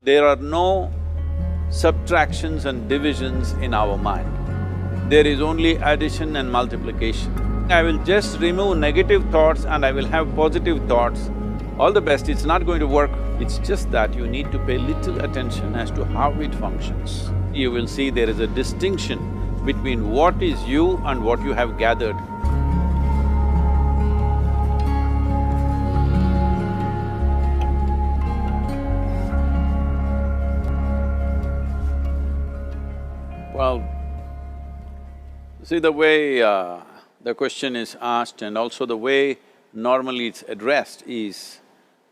There are no subtractions and divisions in our mind. There is only addition and multiplication. I will just remove negative thoughts and I will have positive thoughts. All the best, it's not going to work. It's just that you need to pay little attention as to how it functions. You will see there is a distinction between what is you and what you have gathered. Well, see the way the question is asked and also the way normally it's addressed is,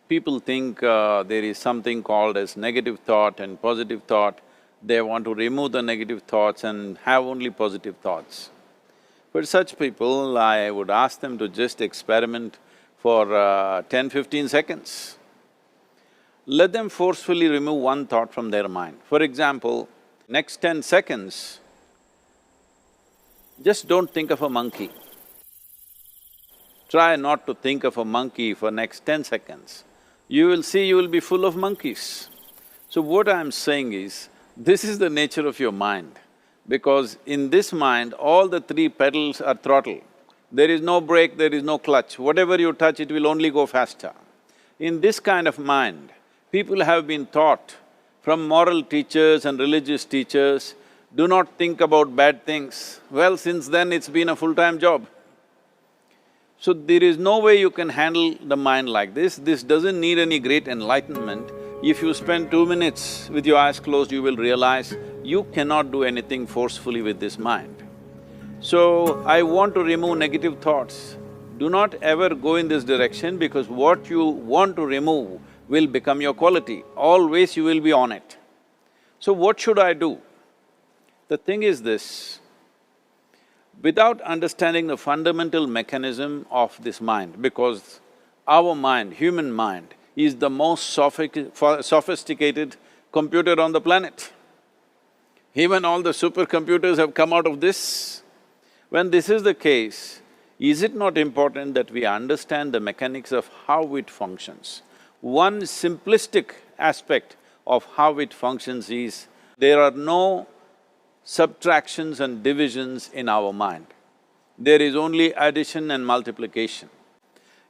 people think there is something called as negative thought and positive thought. They want to remove the negative thoughts and have only positive thoughts. For such people, I would ask them to just experiment for 10-15 seconds. Let them forcefully remove one thought from their mind. For example, next 10 seconds, just don't think of a monkey. Try not to think of a monkey for next 10 seconds. You will see you will be full of monkeys. So what I'm saying is, this is the nature of your mind, because in this mind, all the three pedals are throttle. There is no brake, there is no clutch. Whatever you touch, it will only go faster. In this kind of mind, people have been taught from moral teachers and religious teachers, do not think about bad things. Well, since then it's been a full-time job. So there is no way you can handle the mind like this. This doesn't need any great enlightenment. If you spend 2 minutes with your eyes closed, you will realize you cannot do anything forcefully with this mind. So, I want to remove negative thoughts. Do not ever go in this direction, because what you want to remove will become your quality. Always you will be on it. So what should I do? The thing is this, without understanding the fundamental mechanism of this mind, because our mind, human mind, is the most sophisticated computer on the planet. Even all the supercomputers have come out of this. When this is the case, is it not important that we understand the mechanics of how it functions? One simplistic aspect of how it functions is, there are no subtractions and divisions in our mind. There is only addition and multiplication.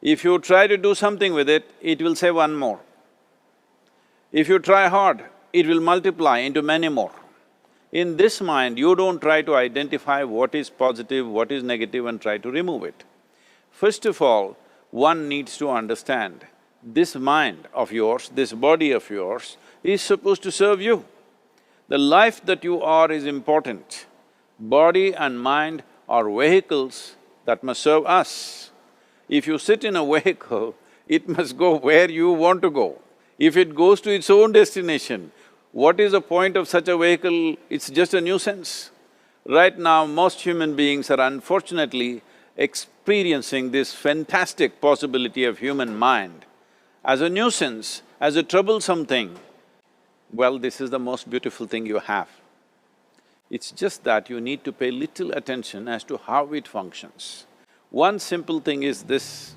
If you try to do something with it, it will say one more. If you try hard, it will multiply into many more. In this mind, you don't try to identify what is positive, what is negative and try to remove it. First of all, one needs to understand, this mind of yours, this body of yours is supposed to serve you. The life that you are is important. Body and mind are vehicles that must serve us. If you sit in a vehicle, it must go where you want to go. If it goes to its own destination, what is the point of such a vehicle? It's just a nuisance. Right now, most human beings are unfortunately experiencing this fantastic possibility of human mind as a nuisance, as a troublesome thing. Well, this is the most beautiful thing you have. It's just that you need to pay little attention as to how it functions. One simple thing is this.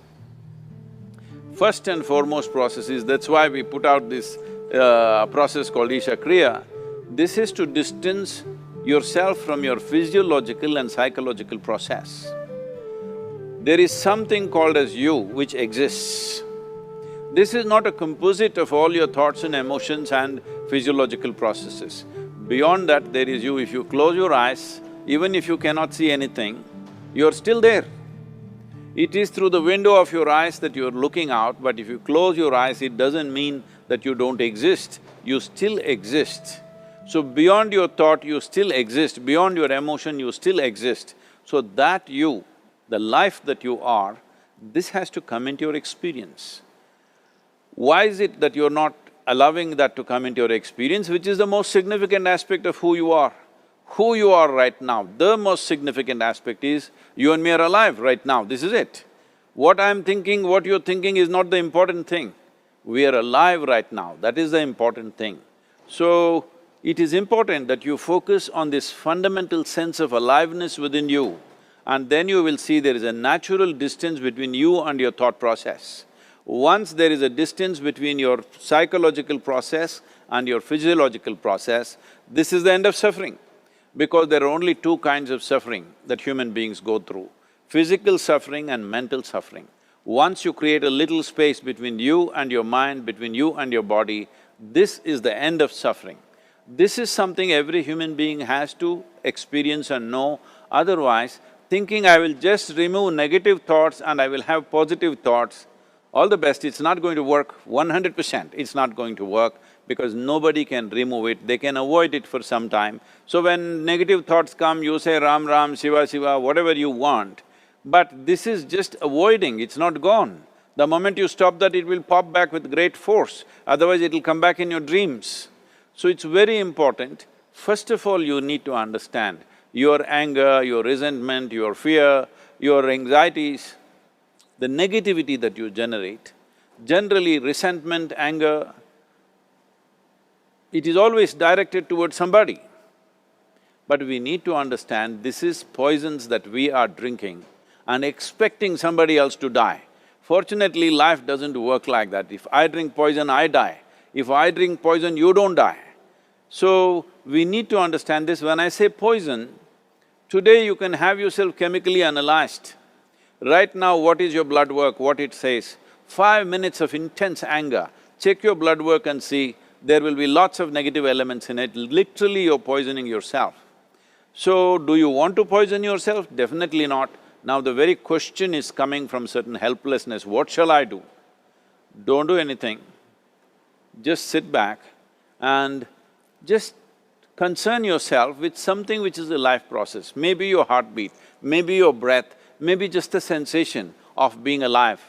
First and foremost process is, that's why we put out this process called Isha Kriya. This is to distance yourself from your physiological and psychological process. There is something called as you which exists. This is not a composite of all your thoughts and emotions and physiological processes. Beyond that, there is you. If you close your eyes, even if you cannot see anything, you're still there. It is through the window of your eyes that you're looking out, but if you close your eyes, it doesn't mean that you don't exist, you still exist. So beyond your thought, you still exist, beyond your emotion, you still exist. So that you, the life that you are, this has to come into your experience. Why is it that you're not allowing that to come into your experience, which is the most significant aspect of who you are? Who you are right now, the most significant aspect is, you and me are alive right now, this is it. What I'm thinking, what you're thinking is not the important thing. We are alive right now, that is the important thing. So, it is important that you focus on this fundamental sense of aliveness within you, and then you will see there is a natural distance between you and your thought process. Once there is a distance between your psychological process and your physiological process, this is the end of suffering. Because there are only two kinds of suffering that human beings go through, physical suffering and mental suffering. Once you create a little space between you and your mind, between you and your body, this is the end of suffering. This is something every human being has to experience and know, otherwise thinking I will just remove negative thoughts and I will have positive thoughts, all the best, it's not going to work 100%, it's not going to work because nobody can remove it, they can avoid it for some time. So when negative thoughts come, you say Ram Ram, Shiva Shiva, whatever you want, but this is just avoiding, it's not gone. The moment you stop that, it will pop back with great force, otherwise it'll come back in your dreams. So it's very important, first of all you need to understand your anger, your resentment, your fear, your anxieties, the negativity that you generate. Generally resentment, anger, it is always directed towards somebody. But we need to understand this is poisons that we are drinking and expecting somebody else to die. Fortunately, life doesn't work like that. If I drink poison, I die. If I drink poison, you don't die. So, we need to understand this. When I say poison, today you can have yourself chemically analyzed. Right now, what is your blood work, what it says? 5 minutes of intense anger, check your blood work and see, there will be lots of negative elements in it, literally you're poisoning yourself. So, do you want to poison yourself? Definitely not. Now the very question is coming from certain helplessness, what shall I do? Don't do anything, just sit back and just concern yourself with something which is a life process. Maybe your heartbeat, maybe your breath, maybe just the sensation of being alive.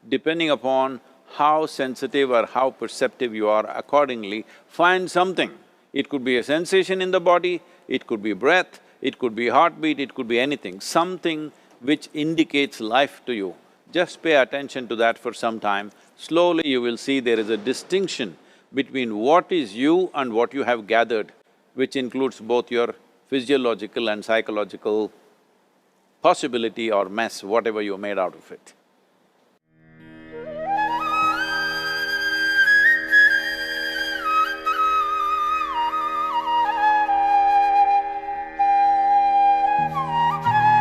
Depending upon how sensitive or how perceptive you are, accordingly, find something. It could be a sensation in the body, it could be breath, it could be heartbeat, it could be anything, something which indicates life to you. Just pay attention to that for some time. Slowly you will see there is a distinction between what is you and what you have gathered, which includes both your physiological and psychological possibility or mess, whatever you made out of it.